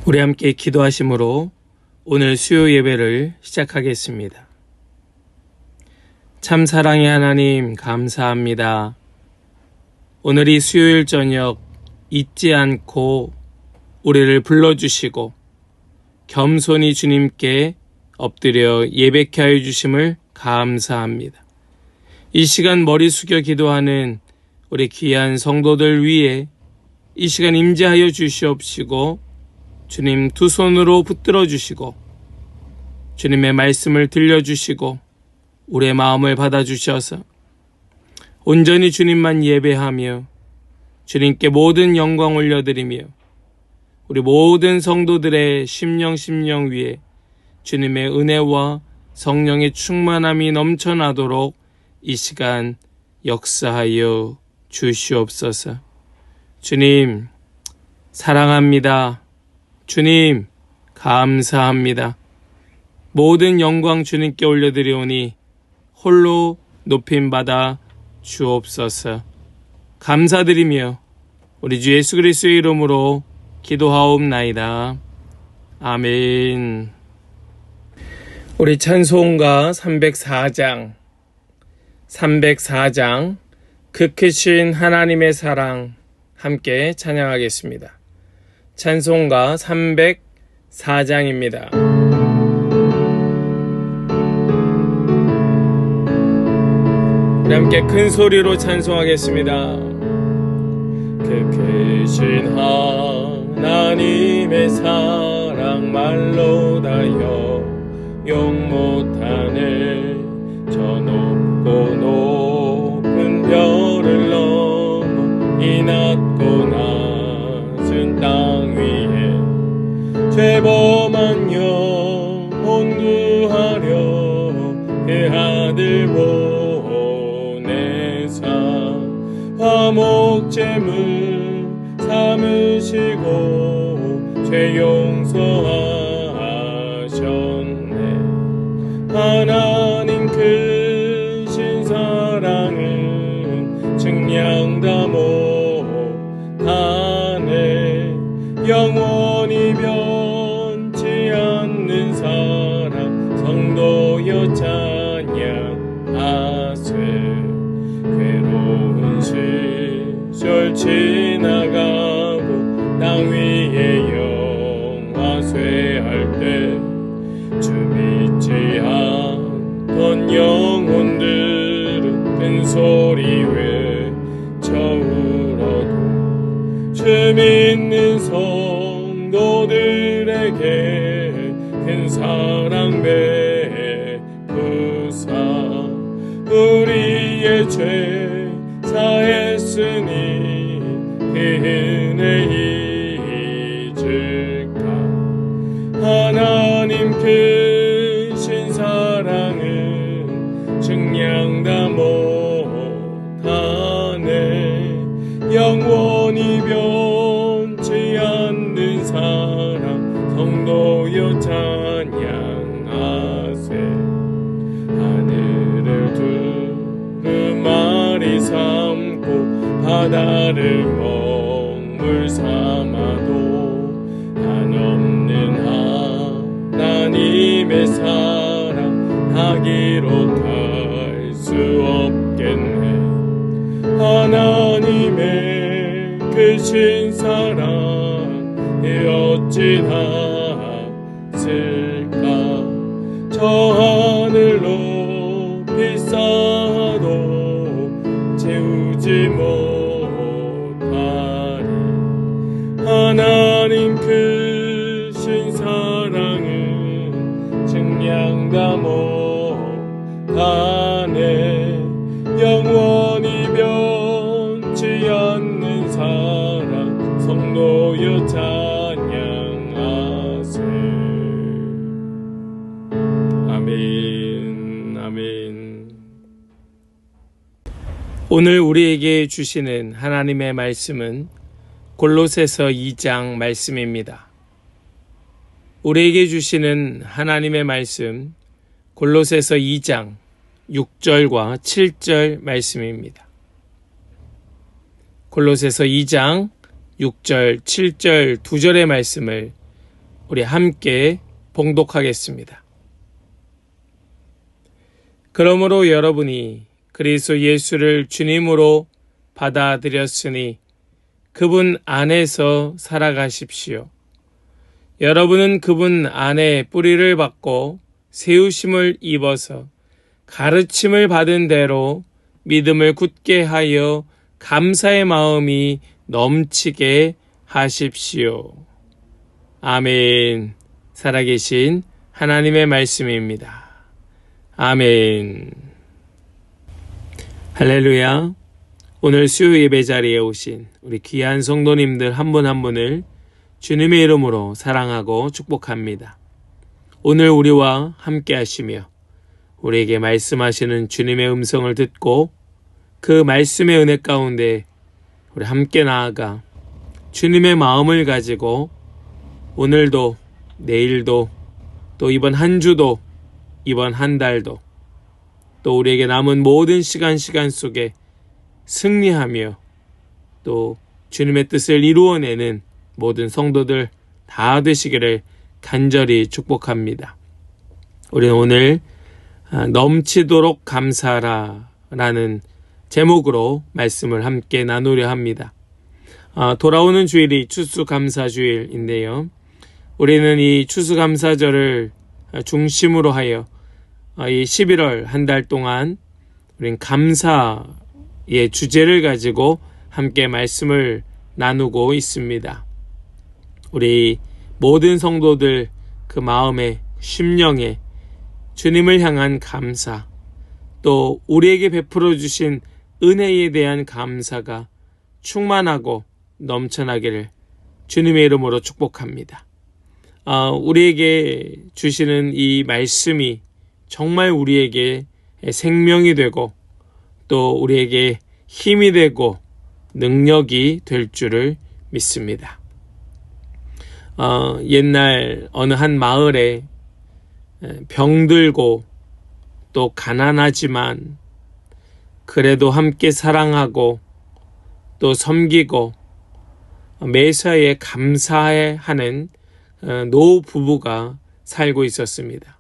우리 함께 기도하심으로 오늘 수요 예배를 시작하겠습니다. 참 사랑의 하나님 감사합니다. 오늘이 수요일 저녁 잊지 않고 우리를 불러주시고 겸손히 주님께 엎드려 예배케 하여 주심을 감사합니다. 이 시간 머리 숙여 기도하는 우리 귀한 성도들 위해 이 시간 임재하여 주시옵시고 주님 두 손으로 붙들어 주시고 주님의 말씀을 들려주시고 우리의 마음을 받아주셔서 온전히 주님만 예배하며 주님께 모든 영광 올려드리며 우리 모든 성도들의 심령 위에 주님의 은혜와 성령의 충만함이 넘쳐나도록 이 시간 역사하여 주시옵소서. 주님 사랑합니다. 주님 감사합니다. 모든 영광 주님께 올려드리오니 홀로 높임받아 주옵소서. 감사드리며 우리 주 예수 그리스도의 이름으로 기도하옵나이다. 아멘. 우리 찬송가 304장 그 크신 하나님의 사랑 함께 찬양하겠습니다. 찬송가 304장입니다. 우리 함께 큰 소리로 찬송하겠습니다. 그 크신 하나님의 사랑 말로 다여 용 못하네. 저 높고 높은 별을 넘어 이 낮고 낮은 땅 위에 죄범한 영혼 구하려 그 아들 보내사 화목제물 삼으시고 죄 용서하셨네. 하나님 크신 사랑은 증량다 못하네. 영원히 변치 않는 사랑 성도여 찬양하세. 괴로운 시절 지나가고 땅 위에 영화쇠할 때 주 믿지 않던 영혼들은 큰 소리 외쳐울어도 주 믿는 성도들에게 큰 사랑 베푸사 우리의 죄 사했으니 그 은혜 잊을까. 하나님 크신 사랑은 증량다 못하네. 영원히 변치 않는 사랑 성도여 찬양하세. 하늘을 두루마리 삼고 바다를 먹물 삼아도 한없는 하나님의 사랑 하기로 할 수 없겠네. 하나님의 크신 사랑 어찌 닿을까. 저 하늘 높이 쌓아도 채우지 못하리. 하나님 크신 사랑은 증량다 못하네. 영원히 변치 않는 사랑 성도여 찬양하세. 아멘. 아멘. 오늘 우리에게 주시는 하나님의 말씀은 골로새서 2장 말씀입니다. 우리에게 주시는 하나님의 말씀 골로새서 2장 6절과 7절 말씀입니다. 골로새서 2장 6절, 7절 두 절의 말씀을 우리 함께 봉독하겠습니다. 그러므로 여러분이 그리스도 예수를 주님으로 받아들였으니 그분 안에서 살아가십시오. 여러분은 그분 안에 뿌리를 받고 세우심을 입어서 가르침을 받은 대로 믿음을 굳게 하여 감사의 마음이 넘치게 하십시오. 아멘. 살아계신 하나님의 말씀입니다. 아멘. 할렐루야. 오늘 수요 예배 자리에 오신 우리 귀한 성도님들 한 분 한 분을 주님의 이름으로 사랑하고 축복합니다. 오늘 우리와 함께 하시며 우리에게 말씀하시는 주님의 음성을 듣고 그 말씀의 은혜 가운데 우리 함께 나아가 주님의 마음을 가지고 오늘도 내일도 또 이번 한 주도 이번 한 달도 또 우리에게 남은 모든 시간 속에 승리하며 또 주님의 뜻을 이루어내는 모든 성도들 다 되시기를 간절히 축복합니다. 우리는 오늘 넘치도록 감사하라라는 제목으로 말씀을 함께 나누려 합니다. 돌아오는 주일이 추수감사주일인데요. 우리는 이 추수감사절을 중심으로 하여 이 11월 한 달 동안 우리는 감사의 주제를 가지고 함께 말씀을 나누고 있습니다. 우리 모든 성도들 그 마음에 심령에 주님을 향한 감사, 또 우리에게 베풀어 주신 은혜에 대한 감사가 충만하고 넘쳐나기를 주님의 이름으로 축복합니다. 우리에게 주시는 이 말씀이 정말 우리에게 생명이 되고 또 우리에게 힘이 되고 능력이 될 줄을 믿습니다. 옛날 어느 한 마을에 병들고 또 가난하지만 그래도 함께 사랑하고 또 섬기고 매사에 감사해하는 노 부부가 살고 있었습니다.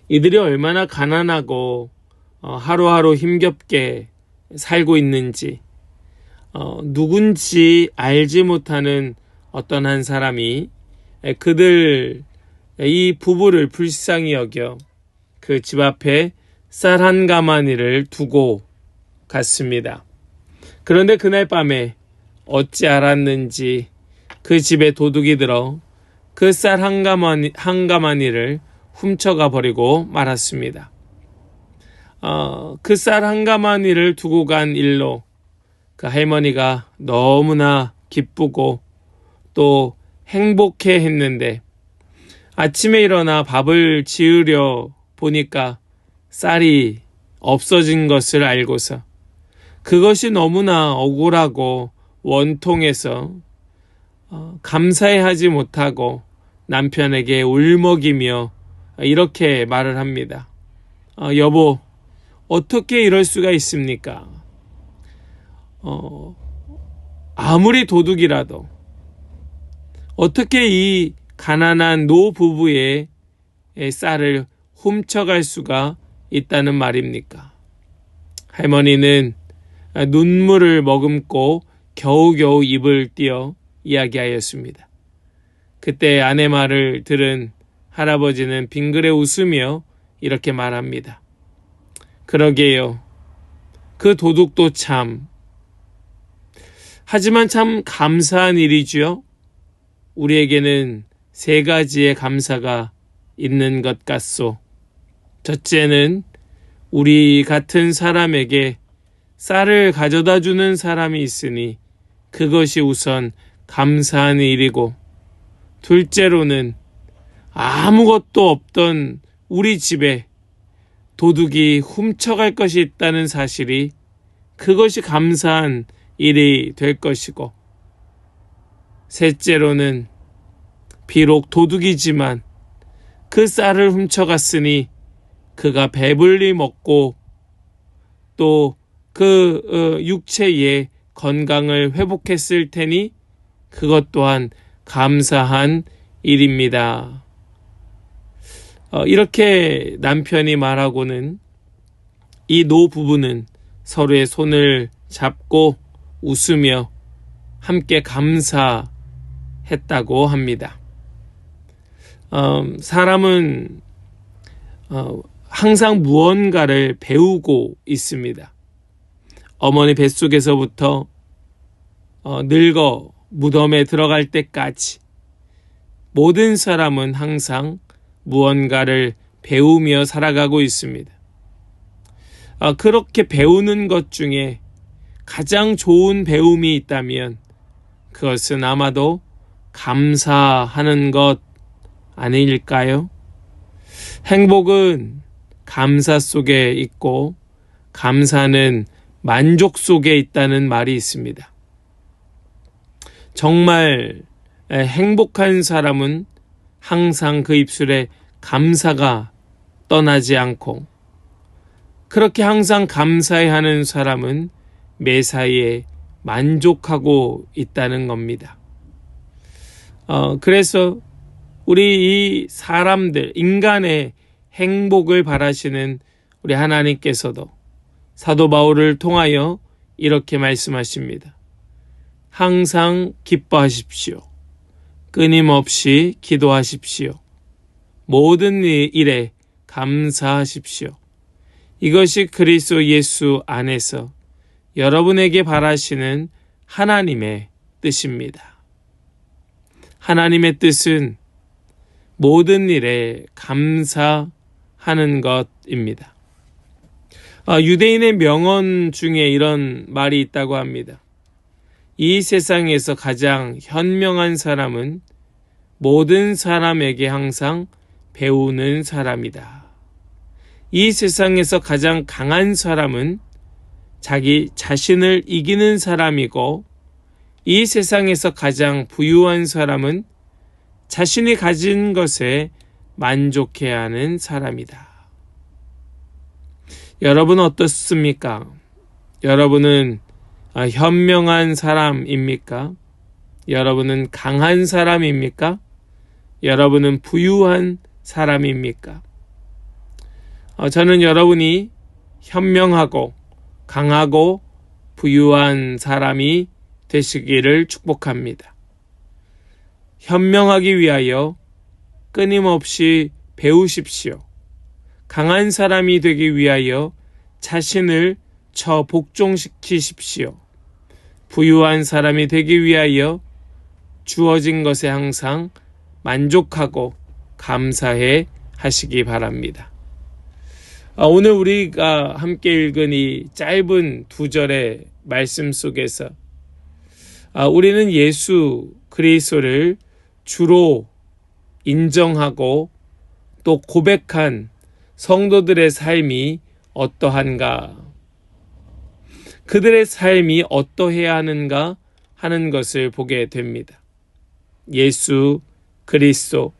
이들이 얼마나 가난하고 하루하루 힘겹게 살고 있는지 누군지 알지 못하는 어떤 한 사람이 이 부부를 불쌍히 여겨 그 집 앞에 쌀 한 가마니를 두고 갔습니다. 그런데 그날 밤에 어찌 알았는지 그 집에 도둑이 들어 그 쌀 한 가마니를 훔쳐가 버리고 말았습니다. 그 쌀 한 가마니를 두고 간 일로 그 할머니가 너무나 기쁘고 또 행복해 했는데 아침에 일어나 밥을 지으려 보니까 쌀이 없어진 것을 알고서 그것이 너무나 억울하고 원통해서 감사해하지 못하고 남편에게 울먹이며 이렇게 말을 합니다. 여보, 어떻게 이럴 수가 있습니까? 아무리 도둑이라도 어떻게 이 가난한 노부부의 쌀을 훔쳐갈 수가 있다는 말입니까? 할머니는 눈물을 머금고 겨우겨우 입을 띄어 이야기하였습니다. 그때 아내 말을 들은 할아버지는 빙그레 웃으며 이렇게 말합니다. 그러게요. 그 도둑도 참. 하지만 참 감사한 일이지요. 우리에게는 세 가지의 감사가 있는 것 같소. 첫째는 우리 같은 사람에게 쌀을 가져다 주는 사람이 있으니 그것이 우선 감사한 일이고, 둘째로는 아무것도 없던 우리 집에 도둑이 훔쳐갈 것이 있다는 사실이 그것이 감사한 일이 될 것이고, 셋째로는 비록 도둑이지만 그 쌀을 훔쳐갔으니 그가 배불리 먹고 또 그 육체의 건강을 회복했을 테니 그것 또한 감사한 일입니다. 이렇게 남편이 말하고는 이 노부부는 서로의 손을 잡고 웃으며 함께 감사했다고 합니다. 사람은 항상 무언가를 배우고 있습니다. 어머니 뱃속에서부터 늙어 무덤에 들어갈 때까지 모든 사람은 항상 무언가를 배우며 살아가고 있습니다. 그렇게 배우는 것 중에 가장 좋은 배움이 있다면 그것은 아마도 감사하는 것 아닐까요? 행복은 감사 속에 있고 감사는 만족 속에 있다는 말이 있습니다. 정말 행복한 사람은 항상 그 입술에 감사가 떠나지 않고 그렇게 항상 감사해야 하는 사람은 매사에 만족하고 있다는 겁니다. 그래서 우리 이 사람들, 인간의 행복을 바라시는 우리 하나님께서도 사도 바울을 통하여 이렇게 말씀하십니다. 항상 기뻐하십시오. 끊임없이 기도하십시오. 모든 일에 감사하십시오. 이것이 그리스도 예수 안에서 여러분에게 바라시는 하나님의 뜻입니다. 하나님의 뜻은 모든 일에 감사하는 것입니다. 유대인의 명언 중에 이런 말이 있다고 합니다. 이 세상에서 가장 현명한 사람은 모든 사람에게 항상 배우는 사람이다. 이 세상에서 가장 강한 사람은 자기 자신을 이기는 사람이고 이 세상에서 가장 부유한 사람은 자신이 가진 것에 만족해야 하는 사람이다. 여러분 어떻습니까? 여러분은 현명한 사람입니까? 여러분은 강한 사람입니까? 여러분은 부유한 사람입니까? 저는 여러분이 현명하고 강하고 부유한 사람이 되시기를 축복합니다. 현명하기 위하여 끊임없이 배우십시오. 강한 사람이 되기 위하여 자신을 복종시키십시오. 부유한 사람이 되기 위하여 주어진 것에 항상 만족하고 감사해 하시기 바랍니다. 오늘 우리가 함께 읽은 이 짧은 2절의 말씀 속에서 우리는 예수 그리스도를 주로 인정하고 또 고백한 성도들의 삶이 어떠한가, 그들의 삶이 어떠해야 하는가 하는 것을 보게 됩니다. 예수 그리스도,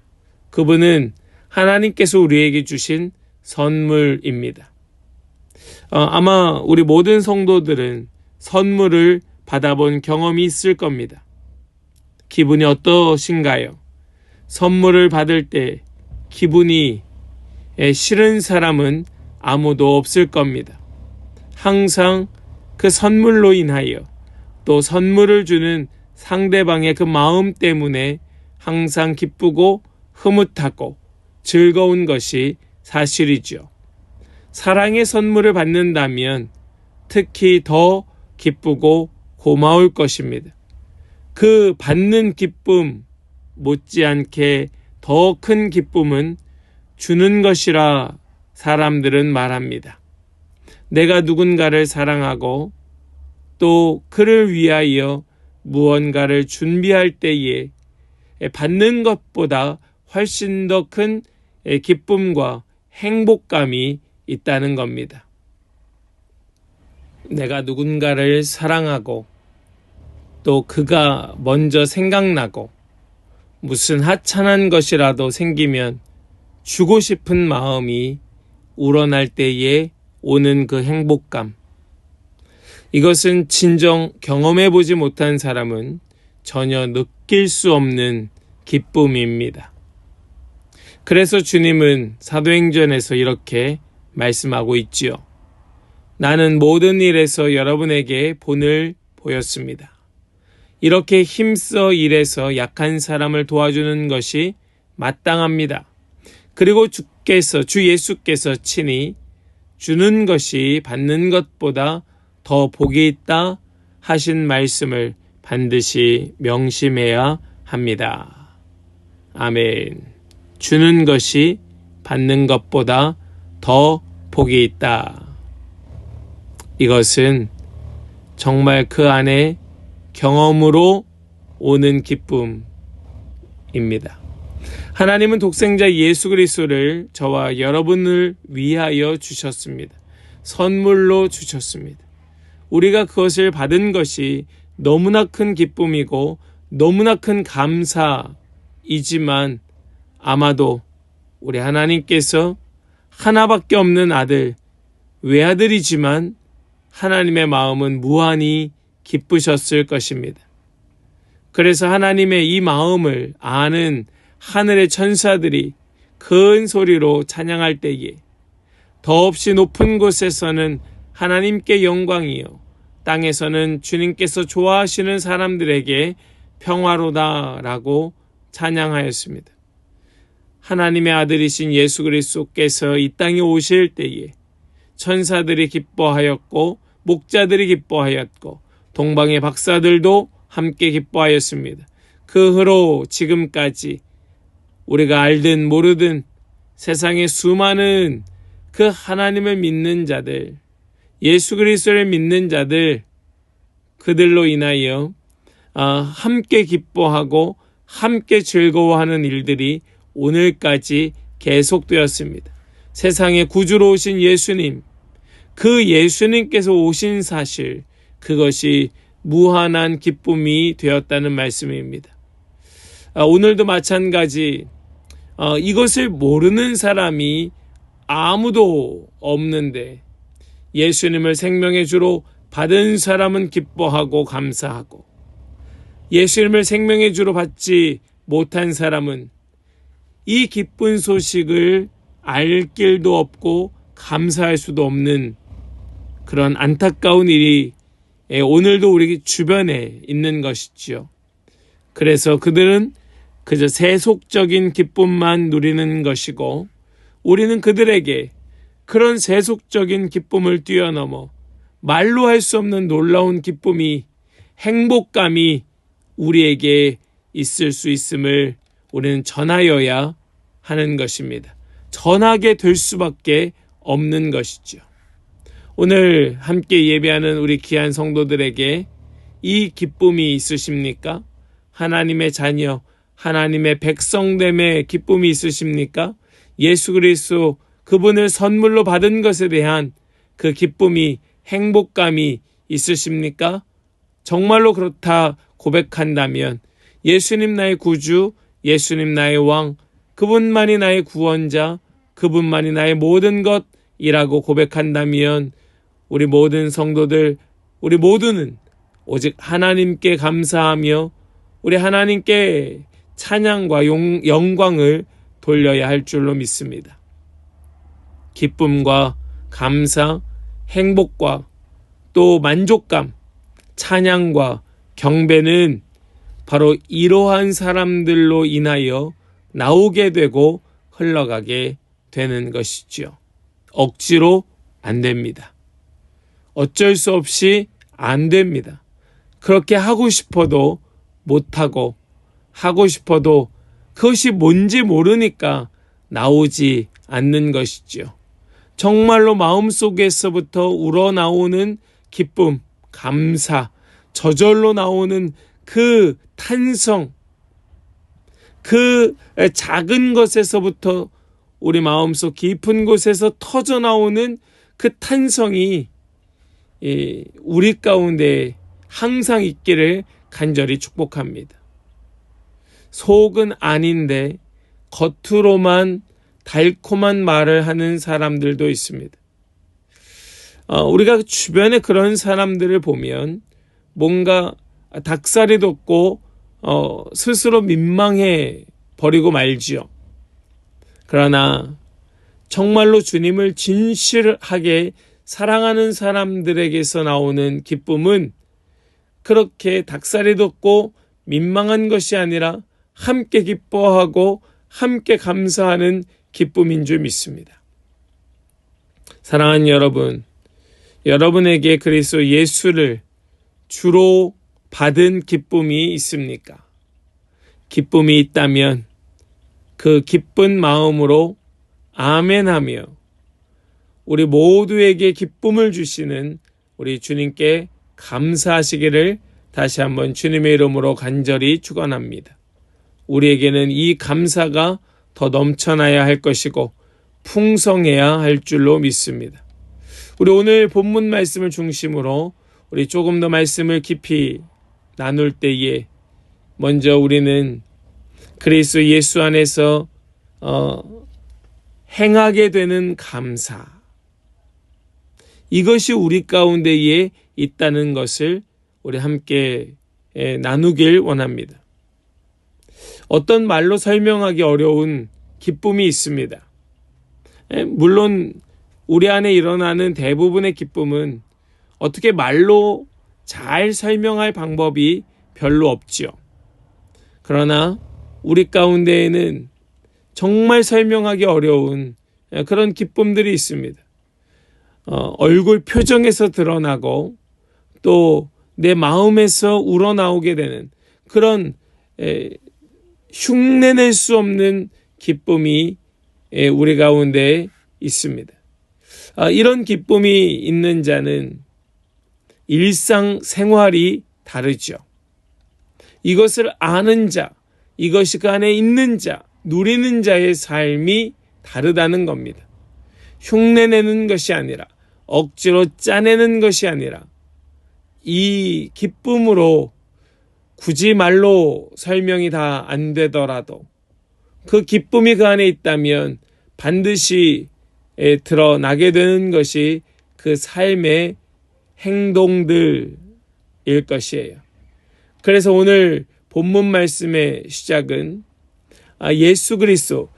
그분은 하나님께서 우리에게 주신 선물입니다. 아마 우리 모든 성도들은 선물을 받아본 경험이 있을 겁니다. 기분이 어떠신가요? 선물을 받을 때 기분이 싫은 사람은 아무도 없을 겁니다. 항상 그 선물로 인하여 또 선물을 주는 상대방의 그 마음 때문에 항상 기쁘고 흐뭇하고 즐거운 것이 사실이죠. 사랑의 선물을 받는다면 특히 더 기쁘고 고마울 것입니다. 그 받는 기쁨 못지않게 더 큰 기쁨은 주는 것이라 사람들은 말합니다. 내가 누군가를 사랑하고 또 그를 위하여 무언가를 준비할 때에 받는 것보다 훨씬 더 큰 기쁨과 행복감이 있다는 겁니다. 내가 누군가를 사랑하고 또 그가 먼저 생각나고 무슨 하찮은 것이라도 생기면 주고 싶은 마음이 우러날 때에 오는 그 행복감, 이것은 진정 경험해보지 못한 사람은 전혀 느낄 수 없는 기쁨입니다. 그래서 주님은 사도행전에서 이렇게 말씀하고 있지요. 나는 모든 일에서 여러분에게 본을 보였습니다. 이렇게 힘써 일해서 약한 사람을 도와주는 것이 마땅합니다. 그리고 주 예수께서 친히 주는 것이 받는 것보다 더 복이 있다 하신 말씀을 반드시 명심해야 합니다. 아멘. 주는 것이 받는 것보다 더 복이 있다. 이것은 정말 그 안에 경험으로 오는 기쁨입니다. 하나님은 독생자 예수 그리스도를 저와 여러분을 위하여 주셨습니다. 선물로 주셨습니다. 우리가 그것을 받은 것이 너무나 큰 기쁨이고 너무나 큰 감사이지만 아마도 우리 하나님께서 하나밖에 없는 아들, 외아들이지만 하나님의 마음은 무한히 기쁘셨을 것입니다. 그래서 하나님의 이 마음을 아는 하늘의 천사들이 큰 소리로 찬양할 때에 더없이 높은 곳에서는 하나님께 영광이요 땅에서는 주님께서 좋아하시는 사람들에게 평화로다라고 찬양하였습니다. 하나님의 아들이신 예수 그리스도께서 이 땅에 오실 때에 천사들이 기뻐하였고 목자들이 기뻐하였고 동방의 박사들도 함께 기뻐하였습니다. 그 후로 지금까지 우리가 알든 모르든 세상의 수많은 그 하나님을 믿는 자들, 예수 그리스도를 믿는 자들, 그들로 인하여 함께 기뻐하고 함께 즐거워하는 일들이 오늘까지 계속되었습니다. 세상의 구주로 오신 예수님, 그 예수님께서 오신 사실, 그것이 무한한 기쁨이 되었다는 말씀입니다. 오늘도 마찬가지 이것을 모르는 사람이 아무도 없는데 예수님을 생명의 주로 받은 사람은 기뻐하고 감사하고 예수님을 생명의 주로 받지 못한 사람은 이 기쁜 소식을 알 길도 없고 감사할 수도 없는 그런 안타까운 일이 오늘도 우리 주변에 있는 것이지요. 그래서 그들은 그저 세속적인 기쁨만 누리는 것이고 우리는 그들에게 그런 세속적인 기쁨을 뛰어넘어 말로 할 수 없는 놀라운 기쁨이, 행복감이 우리에게 있을 수 있음을 우리는 전하여야 하는 것입니다. 전하게 될 수밖에 없는 것이죠. 오늘 함께 예배하는 우리 귀한 성도들에게 이 기쁨이 있으십니까? 하나님의 자녀, 하나님의 백성됨의 기쁨이 있으십니까? 예수 그리스도 그분을 선물로 받은 것에 대한 그 기쁨이, 행복감이 있으십니까? 정말로 그렇다 고백한다면 예수님 나의 구주, 예수님 나의 왕, 그분만이 나의 구원자, 그분만이 나의 모든 것이라고 고백한다면 우리 모든 성도들, 우리 모두는 오직 하나님께 감사하며 우리 하나님께 찬양과 영광을 돌려야 할 줄로 믿습니다. 기쁨과 감사, 행복과 또 만족감, 찬양과 경배는 바로 이러한 사람들로 인하여 나오게 되고 흘러가게 되는 것이지요. 억지로 안 됩니다. 어쩔 수 없이 안 됩니다. 그렇게 하고 싶어도 못하고 하고 싶어도 그것이 뭔지 모르니까 나오지 않는 것이지요. 정말로 마음속에서부터 우러나오는 기쁨, 감사, 저절로 나오는 그 탄성, 그 작은 것에서부터 우리 마음속 깊은 곳에서 터져나오는 그 탄성이 우리 가운데 항상 있기를 간절히 축복합니다. 속은 아닌데 겉으로만 달콤한 말을 하는 사람들도 있습니다. 우리가 주변에 그런 사람들을 보면 뭔가 닭살이 돋고 스스로 민망해 버리고 말지요. 그러나 정말로 주님을 진실하게 사랑하는 사람들에게서 나오는 기쁨은 그렇게 닭살이 돋고 민망한 것이 아니라 함께 기뻐하고 함께 감사하는 기쁨인 줄 믿습니다. 사랑하는 여러분, 여러분에게 그리스도 예수를 주로 받은 기쁨이 있습니까? 기쁨이 있다면 그 기쁜 마음으로 아멘하며 우리 모두에게 기쁨을 주시는 우리 주님께 감사하시기를 다시 한번 주님의 이름으로 간절히 축원합니다. 우리에게는 이 감사가 더 넘쳐나야 할 것이고 풍성해야 할 줄로 믿습니다. 우리 오늘 본문 말씀을 중심으로 우리 조금 더 말씀을 깊이 나눌 때에 먼저 우리는 그리스도 예수 안에서 행하게 되는 감사, 이것이 우리 가운데에 있다는 것을 우리 함께 나누길 원합니다. 어떤 말로 설명하기 어려운 기쁨이 있습니다. 물론 우리 안에 일어나는 대부분의 기쁨은 어떻게 말로 잘 설명할 방법이 별로 없지요. 그러나 우리 가운데에는 정말 설명하기 어려운 그런 기쁨들이 있습니다. 얼굴 표정에서 드러나고 또 내 마음에서 우러나오게 되는 그런 흉내낼 수 없는 기쁨이 우리 가운데 있습니다. 이런 기쁨이 있는 자는 일상생활이 다르죠. 이것을 아는 자, 이것이 그 안에 있는 자, 누리는 자의 삶이 다르다는 겁니다. 흉내내는 것이 아니라, 억지로 짜내는 것이 아니라, 이 기쁨으로 굳이 말로 설명이 다 안 되더라도 그 기쁨이 그 안에 있다면 반드시 드러나게 되는 것이 그 삶의 행동들일 것이에요. 그래서 오늘 본문 말씀의 시작은 예수 그리스도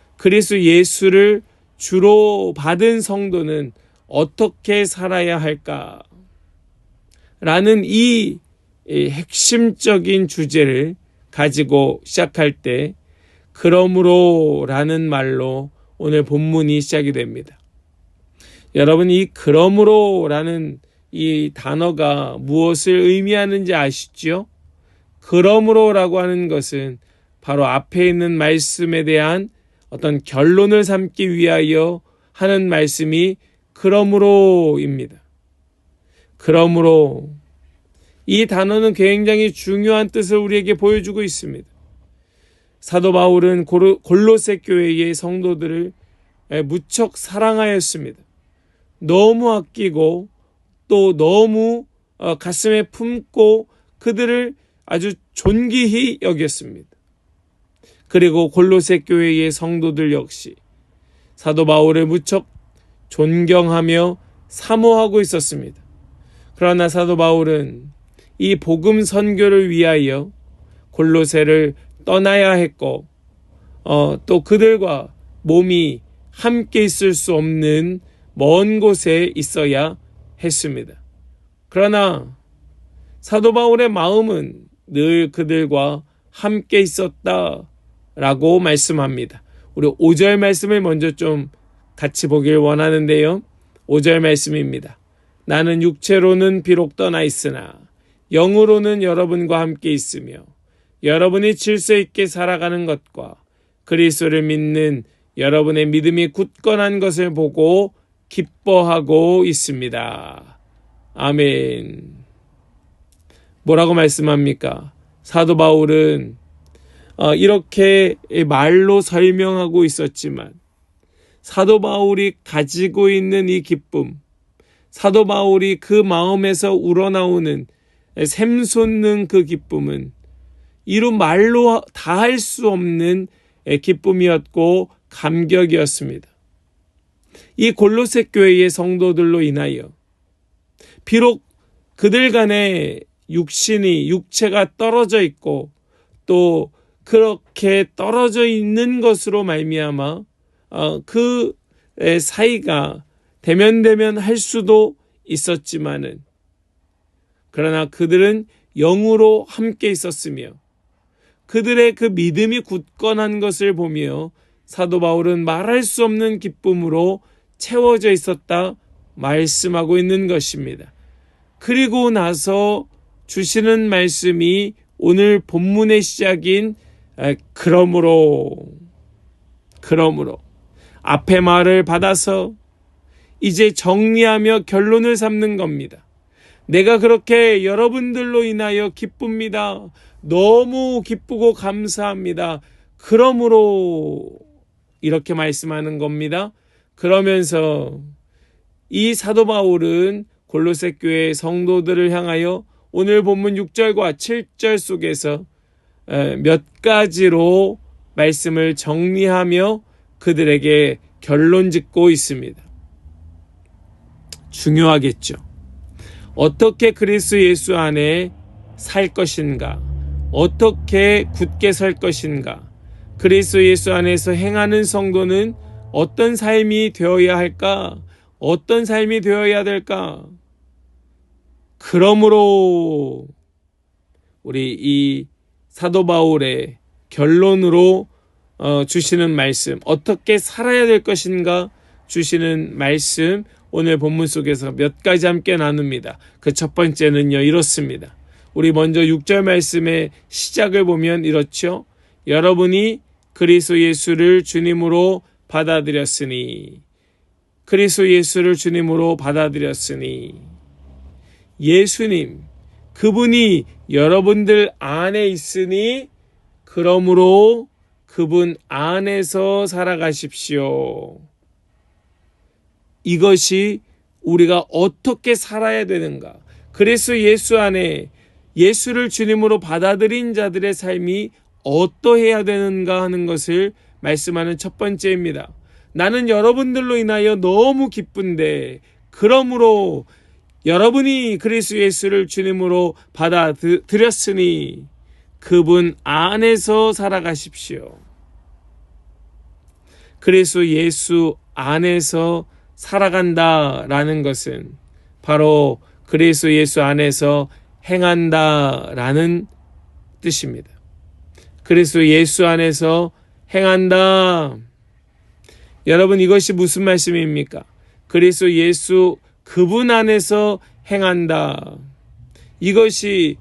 예수를 주로 받은 성도는 어떻게 살아야 할까? 라는 이 핵심적인 주제를 가지고 시작할 때 그러므로 라는 말로 오늘 본문이 시작이 됩니다. 여러분, 이 그러므로 라는 이 단어가 무엇을 의미하는지 아시죠? 그러므로 라고 하는 것은 바로 앞에 있는 말씀에 대한 어떤 결론을 삼기 위하여 하는 말씀이 그러므로입니다. 그러므로 이 단어는 굉장히 중요한 뜻을 우리에게 보여주고 있습니다. 사도 바울은 골로새 교회의 성도들을 무척 사랑하였습니다. 너무 아끼고 또 너무 가슴에 품고 그들을 아주 존귀히 여겼습니다. 그리고 골로새 교회의 성도들 역시 사도 바울을 무척 존경하며 사모하고 있었습니다. 그러나 사도 바울은 이 복음 선교를 위하여 골로새를 떠나야 했고 또 그들과 몸이 함께 있을 수 없는 먼 곳에 있어야 했습니다. 그러나 사도 바울의 마음은 늘 그들과 함께 있었다라고 말씀합니다. 우리 5절 말씀을 먼저 좀 같이 보길 원하는데요. 5절 말씀입니다. 나는 육체로는 비록 떠나 있으나 영으로는 여러분과 함께 있으며 여러분이 질서 있게 살아가는 것과 그리스도를 믿는 여러분의 믿음이 굳건한 것을 보고 기뻐하고 있습니다. 아멘. 뭐라고 말씀합니까? 사도 바울은 이렇게 말로 설명하고 있었지만 사도 바울이 가지고 있는 이 기쁨, 사도 바울이 그 마음에서 우러나오는 샘솟는 그 기쁨은 이루 말로 다 할 수 없는 기쁨이었고 감격이었습니다. 이 골로새 교회의 성도들로 인하여 비록 그들 간에 육체가 떨어져 있고 또 그렇게 떨어져 있는 것으로 말미암아 그 사이가 대면대면 할 수도 있었지만은, 그러나 그들은 영으로 함께 있었으며 그들의 그 믿음이 굳건한 것을 보며 사도 바울은 말할 수 없는 기쁨으로 채워져 있었다 말씀하고 있는 것입니다. 그리고 나서 주시는 말씀이 오늘 본문의 시작인 그러므로 앞에 말을 받아서 이제 정리하며 결론을 삼는 겁니다. 내가 그렇게 여러분들로 인하여 기쁩니다. 너무 기쁘고 감사합니다. 그러므로 이렇게 말씀하는 겁니다. 그러면서 이 사도 바울은 골로새 교회 성도들을 향하여 오늘 본문 6절과 7절 속에서 몇 가지로 말씀을 정리하며 그들에게 결론 짓고 있습니다. 중요하겠죠. 어떻게 그리스도 예수 안에 살 것인가? 어떻게 굳게 설 것인가? 그리스도 예수 안에서 행하는 성도는 어떤 삶이 되어야 할까? 어떤 삶이 되어야 될까? 그러므로 우리 이 사도 바울의 결론으로 주시는 말씀, 어떻게 살아야 될 것인가 주시는 말씀, 오늘 본문 속에서 몇 가지 함께 나눕니다. 그 첫 번째는요, 이렇습니다. 우리 먼저 6절 말씀의 시작을 보면 이렇죠. 여러분이 그리스도 예수를 주님으로 받아들였으니, 그리스도 예수를 주님으로 받아들였으니, 예수님, 그분이 여러분들 안에 있으니 그러므로 그분 안에서 살아가십시오. 이것이 우리가 어떻게 살아야 되는가? 그리스도 예수 안에 예수를 주님으로 받아들인 자들의 삶이 어떠해야 되는가 하는 것을 말씀하는 첫 번째입니다. 나는 여러분들로 인하여 너무 기쁜데, 그러므로 여러분이 그리스도 예수를 주님으로 받아들였으니 그분 안에서 살아가십시오. 그리스도 예수 안에서 살아간다라는 것은 바로 그리스도 예수 안에서 행한다라는 뜻입니다. 그리스도 예수 안에서 행한다. 여러분, 이것이 무슨 말씀입니까? 그리스도 예수 그분 안에서 행한다. 이것이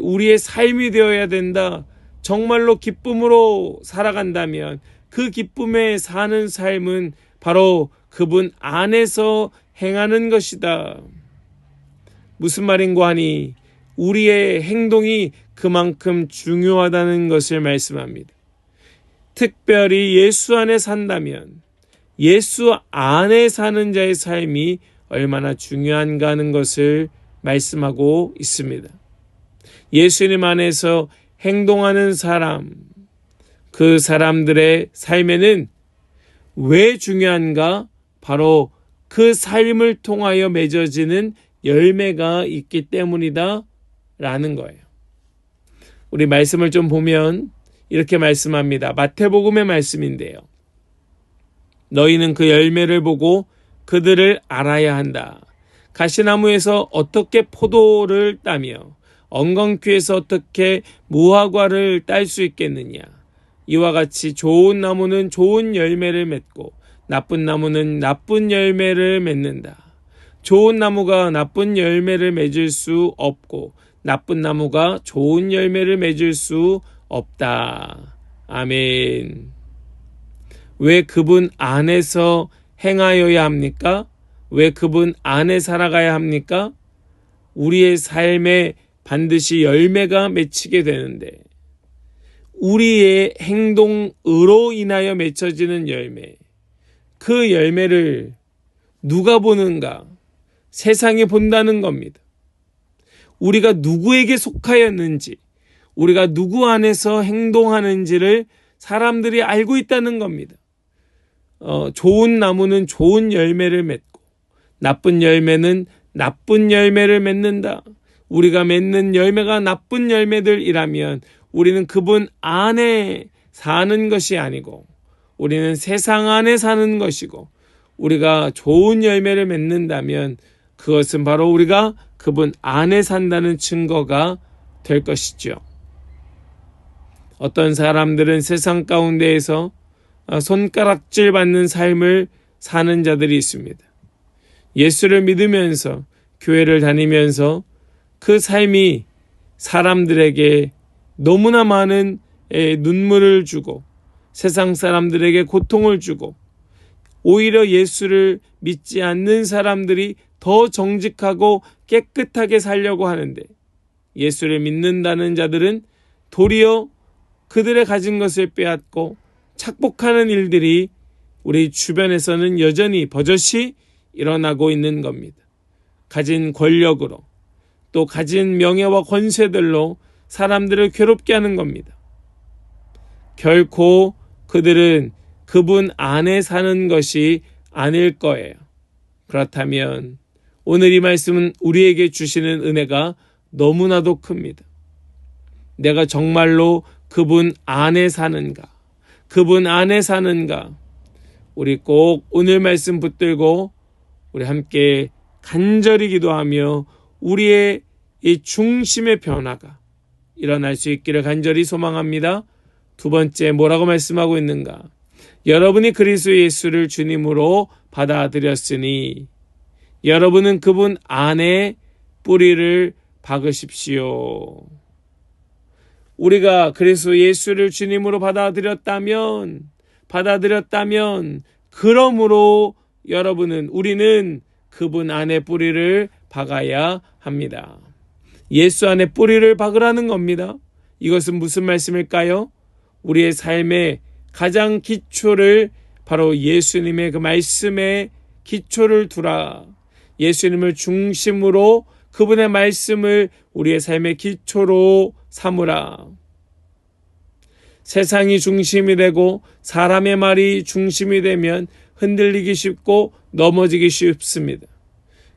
우리의 삶이 되어야 된다. 정말로 기쁨으로 살아간다면 그 기쁨에 사는 삶은 바로 그분 안에서 행하는 것이다. 무슨 말인고 하니 우리의 행동이 그만큼 중요하다는 것을 말씀합니다. 특별히 예수 안에 산다면 예수 안에 사는 자의 삶이 얼마나 중요한가 하는 것을 말씀하고 있습니다. 예수님 안에서 행동하는 사람, 그 사람들의 삶에는 왜 중요한가? 바로 그 삶을 통하여 맺어지는 열매가 있기 때문이다 라는 거예요. 우리 말씀을 좀 보면 이렇게 말씀합니다. 마태복음의 말씀인데요. 너희는 그 열매를 보고 그들을 알아야 한다. 가시나무에서 어떻게 포도를 따며 엉겅퀴에서 어떻게 무화과를 딸 수 있겠느냐. 이와 같이 좋은 나무는 좋은 열매를 맺고 나쁜 나무는 나쁜 열매를 맺는다. 좋은 나무가 나쁜 열매를 맺을 수 없고 나쁜 나무가 좋은 열매를 맺을 수 없다. 아멘. 왜 그분 안에서 행하여야 합니까? 왜 그분 안에 살아가야 합니까? 우리의 삶에 반드시 열매가 맺히게 되는데, 우리의 행동으로 인하여 맺혀지는 열매, 그 열매를 누가 보는가? 세상이 본다는 겁니다. 우리가 누구에게 속하였는지, 우리가 누구 안에서 행동하는지를 사람들이 알고 있다는 겁니다. 좋은 나무는 좋은 열매를 맺고 나쁜 열매는 나쁜 열매를 맺는다. 우리가 맺는 열매가 나쁜 열매들이라면 우리는 그분 안에 사는 것이 아니고 우리는 세상 안에 사는 것이고 우리가 좋은 열매를 맺는다면 그것은 바로 우리가 그분 안에 산다는 증거가 될 것이죠. 어떤 사람들은 세상 가운데에서 손가락질 받는 삶을 사는 자들이 있습니다. 예수를 믿으면서 교회를 다니면서 그 삶이 사람들에게 너무나 많은 눈물을 주고 세상 사람들에게 고통을 주고 오히려 예수를 믿지 않는 사람들이 더 정직하고 깨끗하게 살려고 하는데 예수를 믿는다는 자들은 도리어 그들의 가진 것을 빼앗고 착복하는 일들이 우리 주변에서는 여전히 버젓이 일어나고 있는 겁니다. 가진 권력으로 또 가진 명예와 권세들로 사람들을 괴롭게 하는 겁니다. 결코 그들은 그분 안에 사는 것이 아닐 거예요. 그렇다면 오늘 이 말씀은 우리에게 주시는 은혜가 너무나도 큽니다. 내가 정말로 그분 안에 사는가? 그분 안에 사는가? 우리 꼭 오늘 말씀 붙들고 우리 함께 간절히 기도하며 우리의 이 중심의 변화가 일어날 수 있기를 간절히 소망합니다. 두 번째 뭐라고 말씀하고 있는가? 여러분이 그리스도 예수를 주님으로 받아들였으니 여러분은 그분 안에 뿌리를 박으십시오. 우리가 그리스도 예수를 주님으로 받아들였다면 그러므로 우리는 그분 안에 뿌리를 박아야 합니다. 예수 안에 뿌리를 박으라는 겁니다. 이것은 무슨 말씀일까요? 우리의 삶의 가장 기초를 바로 예수님의 그 말씀에 기초를 두라. 예수님을 중심으로 그분의 말씀을 우리의 삶의 기초로 삼으라. 세상이 중심이 되고 사람의 말이 중심이 되면 흔들리기 쉽고 넘어지기 쉽습니다.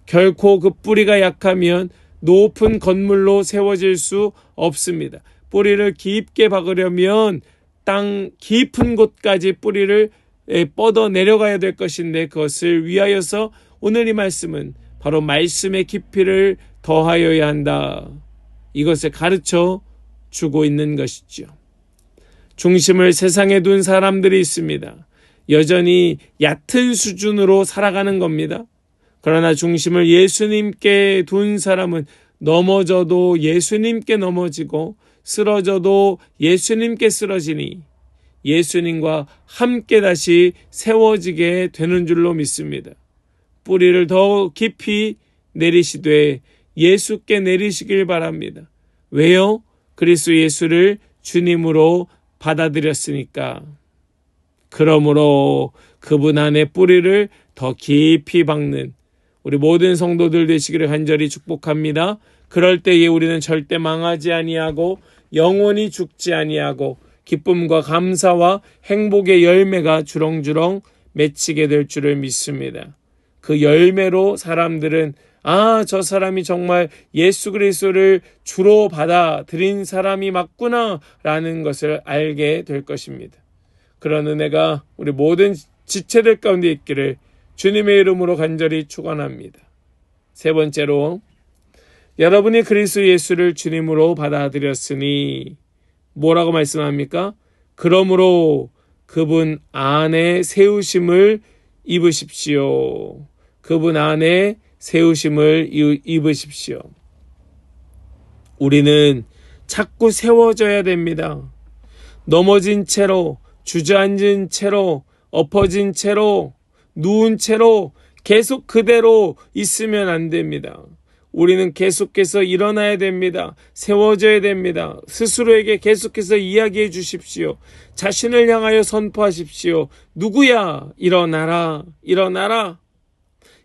결코 그 뿌리가 약하면 높은 건물로 세워질 수 없습니다. 뿌리를 깊게 박으려면 땅 깊은 곳까지 뿌리를 뻗어 내려가야 될 것인데 그것을 위하여서 오늘 이 말씀은 바로 말씀의 깊이를 더하여야 한다. 이것을 가르쳐 주고 있는 것이죠. 중심을 세상에 둔 사람들이 있습니다. 여전히 얕은 수준으로 살아가는 겁니다. 그러나 중심을 예수님께 둔 사람은 넘어져도 예수님께 넘어지고 쓰러져도 예수님께 쓰러지니 예수님과 함께 다시 세워지게 되는 줄로 믿습니다. 뿌리를 더 깊이 내리시되 예수께 내리시길 바랍니다. 왜요? 그리스도 예수를 주님으로 받아들였으니까. 그러므로 그분 안에 뿌리를 더 깊이 박는 우리 모든 성도들 되시기를 간절히 축복합니다. 그럴 때에 우리는 절대 망하지 아니하고 영원히 죽지 아니하고 기쁨과 감사와 행복의 열매가 주렁주렁 맺히게 될 줄을 믿습니다. 그 열매로 사람들은 저 사람이 정말 예수 그리스도를 주로 받아들인 사람이 맞구나 라는 것을 알게 될 것입니다. 그런 은혜가 우리 모든 지체들 가운데 있기를 주님의 이름으로 간절히 축원합니다. 세 번째로 여러분이 그리스도 예수를 주님으로 받아들였으니 뭐라고 말씀합니까? 그러므로 그분 안에 세우심을 입으십시오. 그분 안에 세우심을 입으십시오. 우리는 자꾸 세워져야 됩니다. 넘어진 채로, 주저앉은 채로, 엎어진 채로, 누운 채로 계속 그대로 있으면 안 됩니다. 우리는 계속해서 일어나야 됩니다. 세워져야 됩니다. 스스로에게 계속해서 이야기해 주십시오. 자신을 향하여 선포하십시오. 누구야? 일어나라. 일어나라.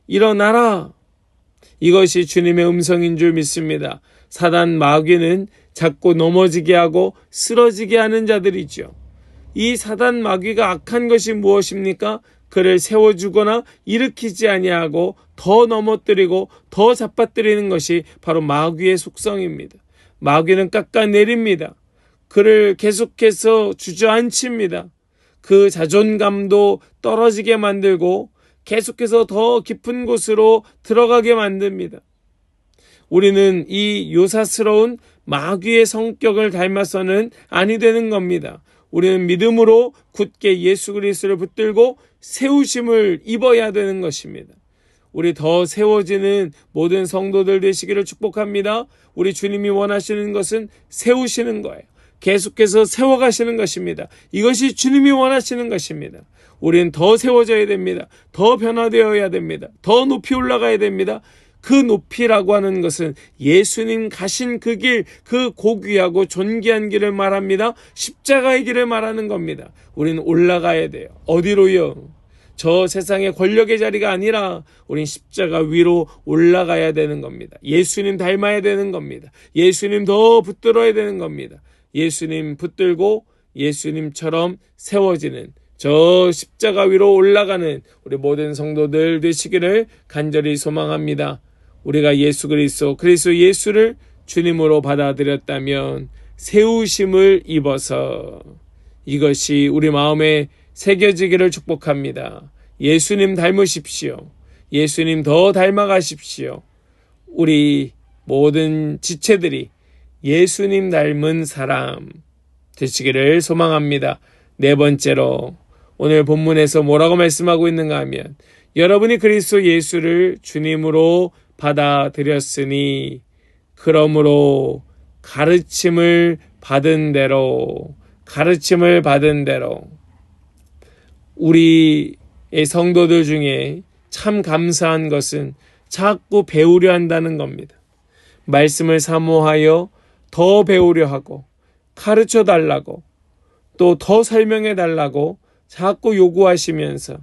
일어나라. 이것이 주님의 음성인 줄 믿습니다. 사단 마귀는 자꾸 넘어지게 하고 쓰러지게 하는 자들이죠. 이 사단 마귀가 악한 것이 무엇입니까? 그를 세워주거나 일으키지 아니하고 더 넘어뜨리고 더 잡아뜨리는 것이 바로 마귀의 속성입니다. 마귀는 깎아내립니다. 그를 계속해서 주저앉힙니다. 그 자존감도 떨어지게 만들고 계속해서 더 깊은 곳으로 들어가게 만듭니다. 우리는 이 요사스러운 마귀의 성격을 닮아서는 아니 되는 겁니다. 우리는 믿음으로 굳게 예수 그리스도를 붙들고 세우심을 입어야 되는 것입니다. 우리 더 세워지는 모든 성도들 되시기를 축복합니다. 우리 주님이 원하시는 것은 세우시는 거예요. 계속해서 세워가시는 것입니다. 이것이 주님이 원하시는 것입니다. 우리는 더 세워져야 됩니다. 더 변화되어야 됩니다. 더 높이 올라가야 됩니다. 그 높이라고 하는 것은 예수님 가신 그 길, 그 고귀하고 존귀한 길을 말합니다. 십자가의 길을 말하는 겁니다. 우리는 올라가야 돼요. 어디로요? 저 세상의 권력의 자리가 아니라 우린 십자가 위로 올라가야 되는 겁니다. 예수님 닮아야 되는 겁니다. 예수님 더 붙들어야 되는 겁니다. 예수님 붙들고 예수님처럼 세워지는 저 십자가 위로 올라가는 우리 모든 성도들 되시기를 간절히 소망합니다. 우리가 예수 그리스도 예수를 주님으로 받아들였다면 세우심을 입어서 이것이 우리 마음에 새겨지기를 축복합니다. 예수님 닮으십시오. 예수님 더 닮아가십시오. 우리 모든 지체들이 예수님 닮은 사람 되시기를 소망합니다. 네 번째로 오늘 본문에서 뭐라고 말씀하고 있는가 하면 여러분이 그리스도 예수를 주님으로 받아들였으니 그러므로 가르침을 받은 대로 우리의 성도들 중에 참 감사한 것은 자꾸 배우려 한다는 겁니다. 말씀을 사모하여 더 배우려 하고 가르쳐 달라고 또 더 설명해 달라고 자꾸 요구하시면서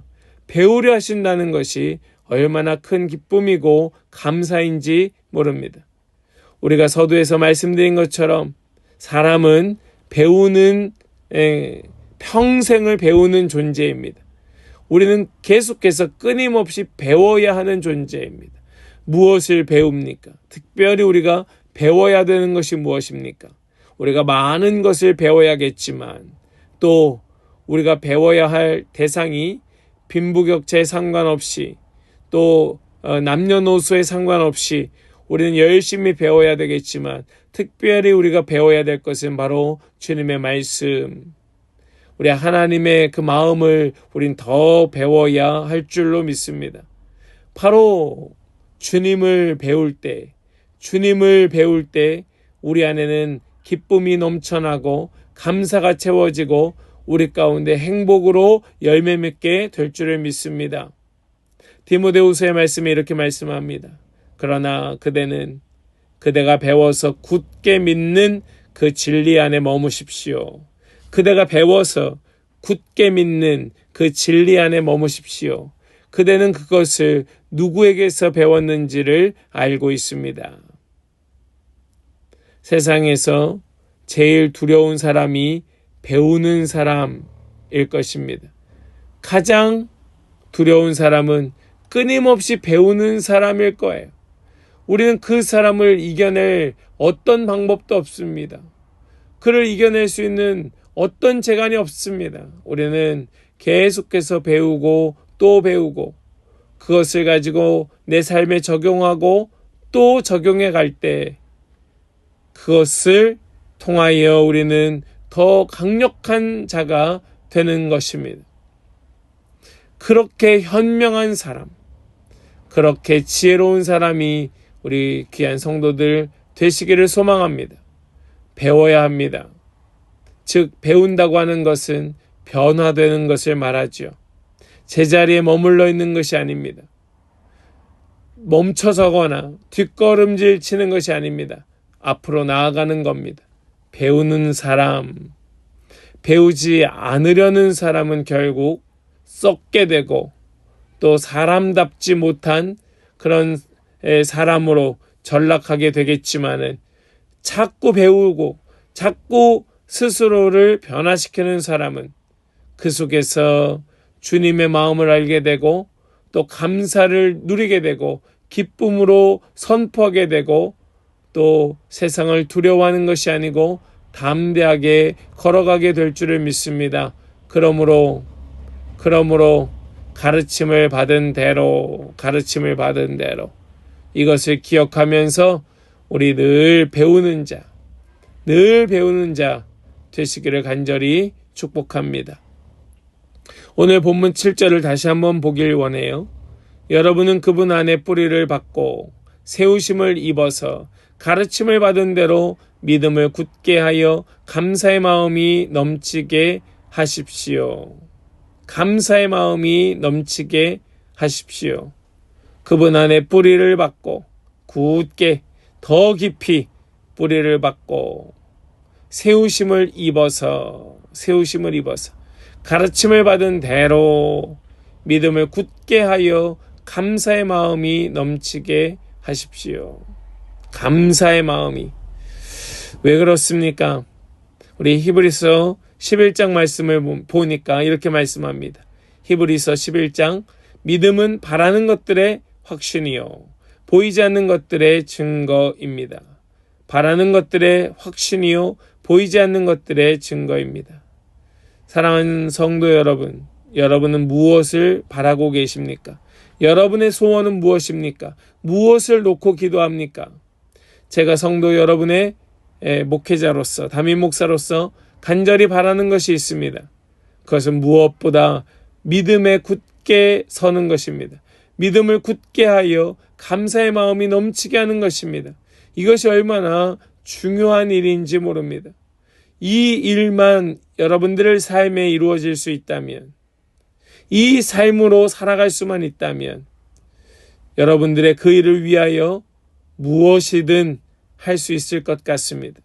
배우려 하신다는 것이 얼마나 큰 기쁨이고 감사인지 모릅니다. 우리가 서두에서 말씀드린 것처럼 사람은 평생을 배우는 존재입니다. 우리는 계속해서 끊임없이 배워야 하는 존재입니다. 무엇을 배웁니까? 특별히 우리가 배워야 되는 것이 무엇입니까? 우리가 많은 것을 배워야겠지만 또 우리가 배워야 할 대상이 빈부격차에 상관없이 또 남녀노소에 상관없이 우리는 열심히 배워야 되겠지만 특별히 우리가 배워야 될 것은 바로 주님의 말씀. 우리 하나님의 그 마음을 우린 더 배워야 할 줄로 믿습니다. 바로 주님을 배울 때 우리 안에는 기쁨이 넘쳐나고 감사가 채워지고 우리 가운데 행복으로 열매 맺게 될 줄을 믿습니다. 디모데후서의 말씀에 이렇게 말씀합니다. 그러나 그대가 배워서 굳게 믿는 그 진리 안에 머무십시오. 그대가 배워서 굳게 믿는 그 진리 안에 머무십시오. 그대는 그것을 누구에게서 배웠는지를 알고 있습니다. 세상에서 제일 두려운 사람이 배우는 사람일 것입니다. 가장 두려운 사람은 끊임없이 배우는 사람일 거예요. 우리는 그 사람을 이겨낼 어떤 방법도 없습니다. 그를 이겨낼 수 있는 어떤 재간이 없습니다. 우리는 계속해서 배우고 또 배우고 그것을 가지고 내 삶에 적용하고 또 적용해 갈 때 그것을 통하여 우리는 더 강력한 자가 되는 것입니다. 그렇게 현명한 사람, 그렇게 지혜로운 사람이 우리 귀한 성도들 되시기를 소망합니다. 배워야 합니다. 즉 배운다고 하는 것은 변화되는 것을 말하죠. 제자리에 머물러 있는 것이 아닙니다. 멈춰서거나 뒷걸음질 치는 것이 아닙니다. 앞으로 나아가는 겁니다. 배우는 사람, 배우지 않으려는 사람은 결국 썩게 되고 또 사람답지 못한 그런 사람으로 전락하게 되겠지만은 자꾸 배우고 자꾸 스스로를 변화시키는 사람은 그 속에서 주님의 마음을 알게 되고 또 감사를 누리게 되고 기쁨으로 선포하게 되고 또 세상을 두려워하는 것이 아니고 담대하게 걸어가게 될 줄을 믿습니다. 그러므로 가르침을 받은 대로 이것을 기억하면서 우리 늘 배우는 자 되시기를 간절히 축복합니다. 오늘 본문 7절을 다시 한번 보길 원해요. 여러분은 그분 안에 뿌리를 받고 세우심을 입어서 가르침을 받은 대로 믿음을 굳게 하여 감사의 마음이 넘치게 하십시오. 감사의 마음이 넘치게 하십시오. 그분 안에 뿌리를 받고 굳게 더 깊이 뿌리를 받고 세우심을 입어서 가르침을 받은 대로 믿음을 굳게 하여 감사의 마음이 넘치게 하십시오. 감사의 마음이. 왜 그렇습니까? 우리 히브리서 11장 말씀을 보니까 이렇게 말씀합니다. 히브리서 11장 믿음은 바라는 것들의 확신이요 보이지 않는 것들의 증거입니다. 바라는 것들의 확신이요 보이지 않는 것들의 증거입니다. 사랑하는 성도 여러분, 여러분은 무엇을 바라고 계십니까? 여러분의 소원은 무엇입니까? 무엇을 놓고 기도합니까? 제가 성도 여러분의 목회자로서, 담임 목사로서 간절히 바라는 것이 있습니다. 그것은 무엇보다 믿음에 굳게 서는 것입니다. 믿음을 굳게 하여 감사의 마음이 넘치게 하는 것입니다. 이것이 얼마나 중요한 일인지 모릅니다. 이 일만 여러분들의 삶에 이루어질 수 있다면, 이 삶으로 살아갈 수만 있다면 여러분들의 그 일을 위하여 무엇이든 할 수 있을 것 같습니다.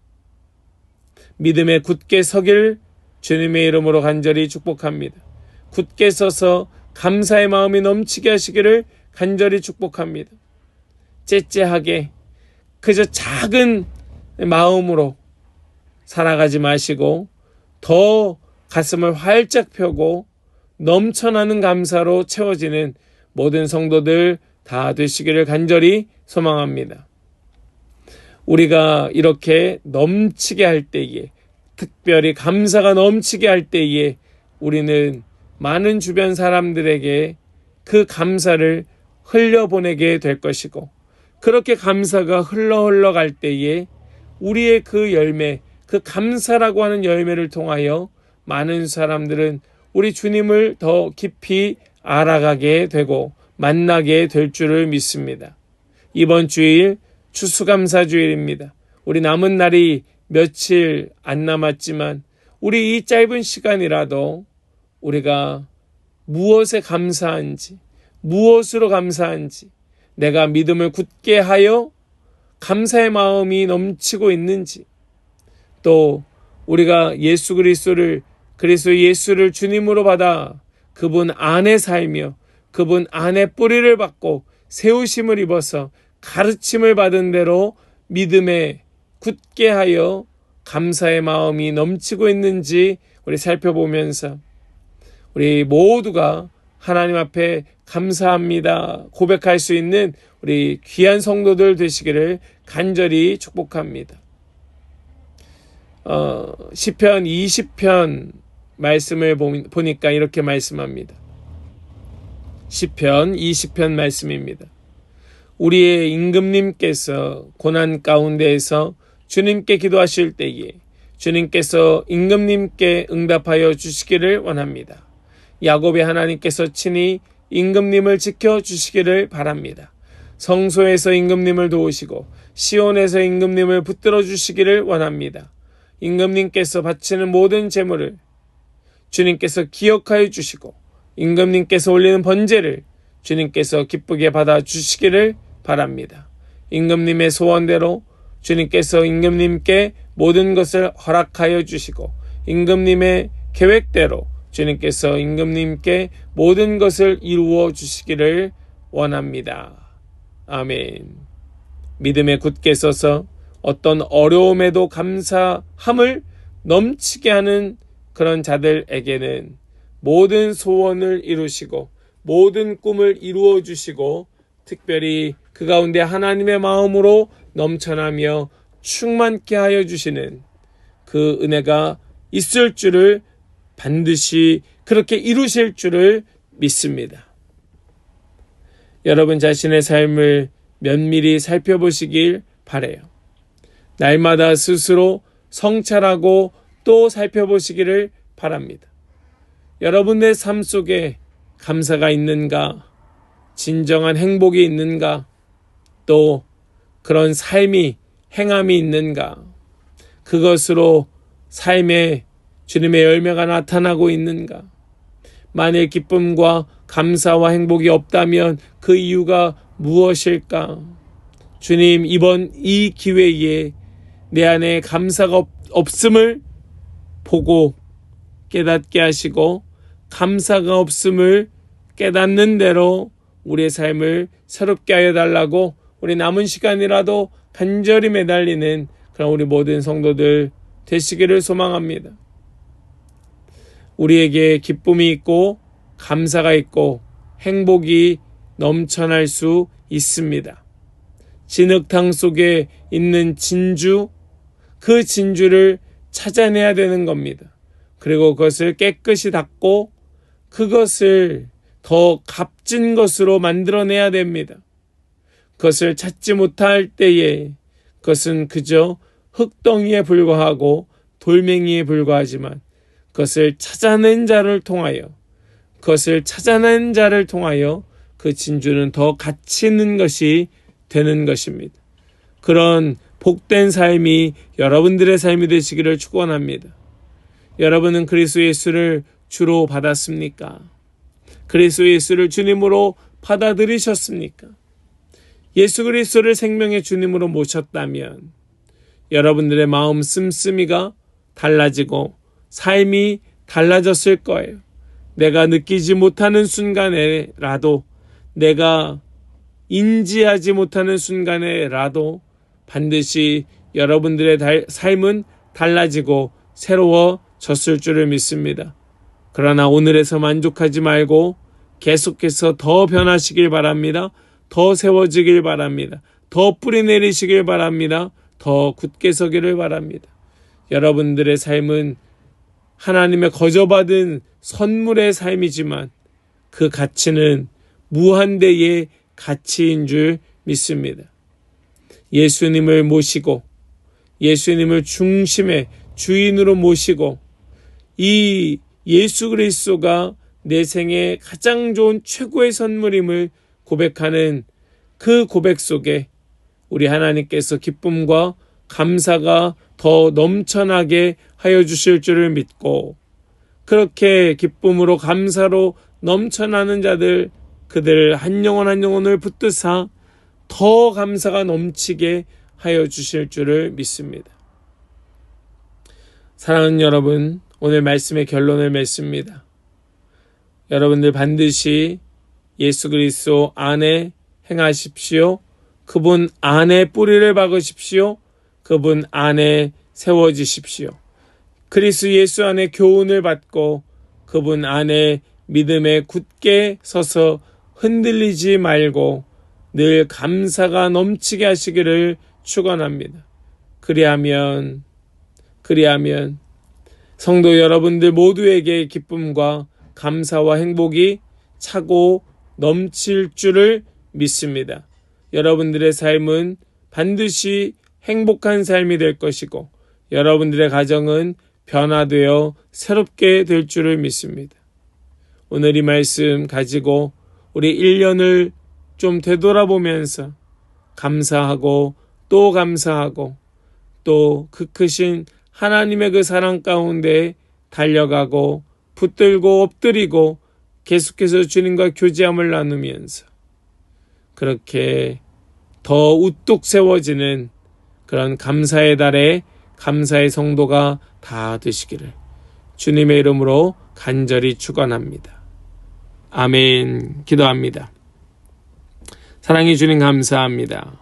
믿음에 굳게 서길 주님의 이름으로 간절히 축복합니다. 굳게 서서 감사의 마음이 넘치게 하시기를 간절히 축복합니다. 째째하게 그저 작은 마음으로 살아가지 마시고 더 가슴을 활짝 펴고 넘쳐나는 감사로 채워지는 모든 성도들 다 되시기를 간절히 소망합니다. 우리가 이렇게 넘치게 할 때에, 특별히 감사가 넘치게 할 때에 우리는 많은 주변 사람들에게 그 감사를 흘려보내게 될 것이고, 그렇게 감사가 흘러갈 때에 우리의 그 열매, 그 감사라고 하는 열매를 통하여 많은 사람들은 우리 주님을 더 깊이 알아가게 되고 만나게 될 줄을 믿습니다. 이번 주일 추수감사주일입니다. 우리 남은 날이 며칠 안 남았지만 우리 이 짧은 시간이라도 우리가 무엇에 감사한지, 무엇으로 감사한지, 내가 믿음을 굳게 하여 감사의 마음이 넘치고 있는지, 또 우리가 그리스도 예수를 주님으로 받아 그분 안에 살며 그분 안에 뿌리를 받고 세우심을 입어서 가르침을 받은 대로 믿음에 굳게 하여 감사의 마음이 넘치고 있는지 우리 살펴보면서 우리 모두가 하나님 앞에 감사합니다 고백할 수 있는 우리 귀한 성도들 되시기를 간절히 축복합니다. 시편 20편 말씀을 보니까 이렇게 말씀합니다. 시편 20편 말씀입니다. 우리의 임금님께서 고난 가운데에서 주님께 기도하실 때에 주님께서 임금님께 응답하여 주시기를 원합니다. 야곱의 하나님께서 친히 임금님을 지켜주시기를 바랍니다. 성소에서 임금님을 도우시고 시온에서 임금님을 붙들어 주시기를 원합니다. 임금님께서 바치는 모든 제물을 주님께서 기억하여 주시고 임금님께서 올리는 번제를 주님께서 기쁘게 받아 주시기를 바랍니다. 임금님의 소원대로 주님께서 임금님께 모든 것을 허락하여 주시고 임금님의 계획대로 주님께서 임금님께 모든 것을 이루어 주시기를 원합니다. 아멘. 믿음에 굳게 서서 어떤 어려움에도 감사함을 넘치게 하는 그런 자들에게는 모든 소원을 이루시고 모든 꿈을 이루어 주시고 특별히 그 가운데 하나님의 마음으로 넘쳐나며 충만케 하여 주시는 그 은혜가 있을 줄을 반드시 그렇게 이루실 줄을 믿습니다. 여러분 자신의 삶을 면밀히 살펴보시길 바라요. 날마다 스스로 성찰하고 또 살펴보시기를 바랍니다. 여러분의 삶 속에 감사가 있는가? 진정한 행복이 있는가? 또 그런 삶이 행함이 있는가? 그것으로 삶에 주님의 열매가 나타나고 있는가? 만일 기쁨과 감사와 행복이 없다면 그 이유가 무엇일까? 주님, 이번 이 기회에 내 안에 감사가 없음을 보고 깨닫게 하시고 감사가 없음을 깨닫는 대로 우리의 삶을 새롭게 하여 달라고 우리 남은 시간이라도 간절히 매달리는 그런 우리 모든 성도들 되시기를 소망합니다. 우리에게 기쁨이 있고 감사가 있고 행복이 넘쳐날 수 있습니다. 진흙탕 속에 있는 진주, 그 진주를 찾아내야 되는 겁니다. 그리고 그것을 깨끗이 닦고 그것을 더 값진 것으로 만들어내야 됩니다. 그것을 찾지 못할 때에 그것은 그저 흙덩이에 불과하고 돌멩이에 불과하지만 그것을 찾아낸 자를 통하여 그 진주는 더 가치 있는 것이 되는 것입니다. 그런 복된 삶이 여러분들의 삶이 되시기를 축원합니다. 여러분은 그리스도 예수를 주로 받았습니까? 그리스도 예수를 주님으로 받아들이셨습니까? 예수 그리스도를 생명의 주님으로 모셨다면 여러분들의 마음 씀씀이가 달라지고 삶이 달라졌을 거예요. 내가 느끼지 못하는 순간에라도, 내가 인지하지 못하는 순간에라도 반드시 여러분들의 삶은 달라지고 새로워졌을 줄을 믿습니다. 그러나 오늘에서 만족하지 말고 계속해서 더 변하시길 바랍니다. 더 세워지길 바랍니다. 더 뿌리 내리시길 바랍니다. 더 굳게 서기를 바랍니다. 여러분들의 삶은 하나님의 거저받은 선물의 삶이지만 그 가치는 무한대의 가치인 줄 믿습니다. 예수님을 모시고 예수님을 중심의 주인으로 모시고 이 예수 그리스도가 내 생에 가장 좋은 최고의 선물임을 고백하는 그 고백 속에 우리 하나님께서 기쁨과 감사가 더 넘쳐나게 하여 주실 줄을 믿고 그렇게 기쁨으로 감사로 넘쳐나는 자들 그들 한 영혼 한 영혼을 붙드사 더 감사가 넘치게 하여 주실 줄을 믿습니다. 사랑하는 여러분, 오늘 말씀의 결론을 맺습니다. 여러분들 반드시 예수 그리스도 안에 행하십시오. 그분 안에 뿌리를 박으십시오. 그분 안에 세워지십시오. 그리스도 예수 안에 교훈을 받고 그분 안에 믿음에 굳게 서서 흔들리지 말고 늘 감사가 넘치게 하시기를 축원합니다. 그리하면 성도 여러분들 모두에게 기쁨과 감사와 행복이 차고 넘칠 줄을 믿습니다. 여러분들의 삶은 반드시 행복한 삶이 될 것이고 여러분들의 가정은 변화되어 새롭게 될 줄을 믿습니다. 오늘 이 말씀 가지고 우리 1년을 좀 되돌아보면서 감사하고 또 감사하고 또 그 크신 하나님의 그 사랑 가운데 달려가고 붙들고 엎드리고 계속해서 주님과 교제함을 나누면서 그렇게 더 우뚝 세워지는 그런 감사의 달에 감사의 성도가 다 되시기를 주님의 이름으로 간절히 축원합니다. 아멘. 기도합니다. 사랑해 주님 감사합니다.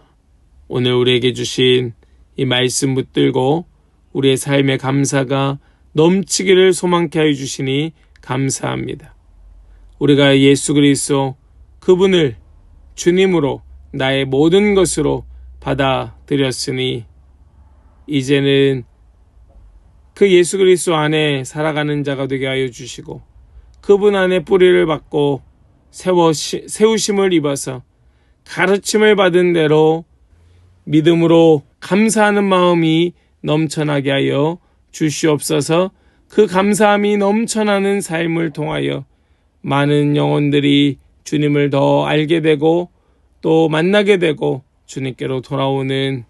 오늘 우리에게 주신 이 말씀 붙들고 우리의 삶의 감사가 넘치기를 소망케 하여 주시니 감사합니다. 우리가 예수 그리스도 그분을 주님으로 나의 모든 것으로 받아들였으니 이제는 그 예수 그리스도 안에 살아가는 자가 되게 하여 주시고 그분 안에 뿌리를 받고 세우심을 입어서 가르침을 받은 대로 믿음으로 감사하는 마음이 넘쳐나게 하여 주시옵소서. 그 감사함이 넘쳐나는 삶을 통하여 많은 영혼들이 주님을 더 알게 되고 또 만나게 되고 주님께로 돌아오는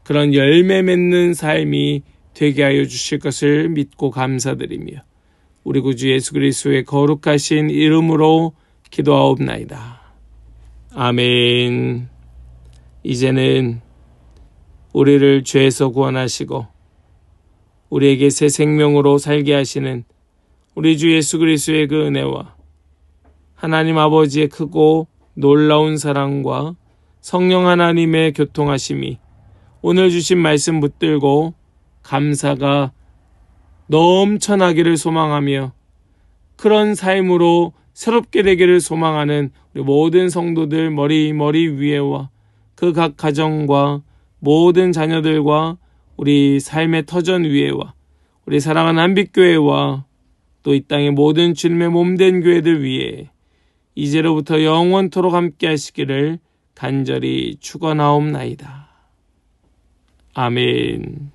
그런 열매 맺는 삶이 되게 하여 주실 것을 믿고 감사드리며 우리 구주 예수 그리스도의 거룩하신 이름으로 기도하옵나이다. 아멘. 이제는 우리를 죄에서 구원하시고 우리에게 새 생명으로 살게 하시는 우리 주 예수 그리스도의 그 은혜와 하나님 아버지의 크고 놀라운 사랑과 성령 하나님의 교통하심이 오늘 주신 말씀 붙들고 감사가 넘쳐나기를 소망하며 그런 삶으로 새롭게 되기를 소망하는 우리 모든 성도들 머리 위에와 그 각 가정과 모든 자녀들과 우리 삶의 터전 위에와 우리 사랑하는 한빛교회와 또 이 땅의 모든 주님의 몸된 교회들 위에 이제로부터 영원토록 함께 하시기를 간절히 축원하옵나이다. 아멘.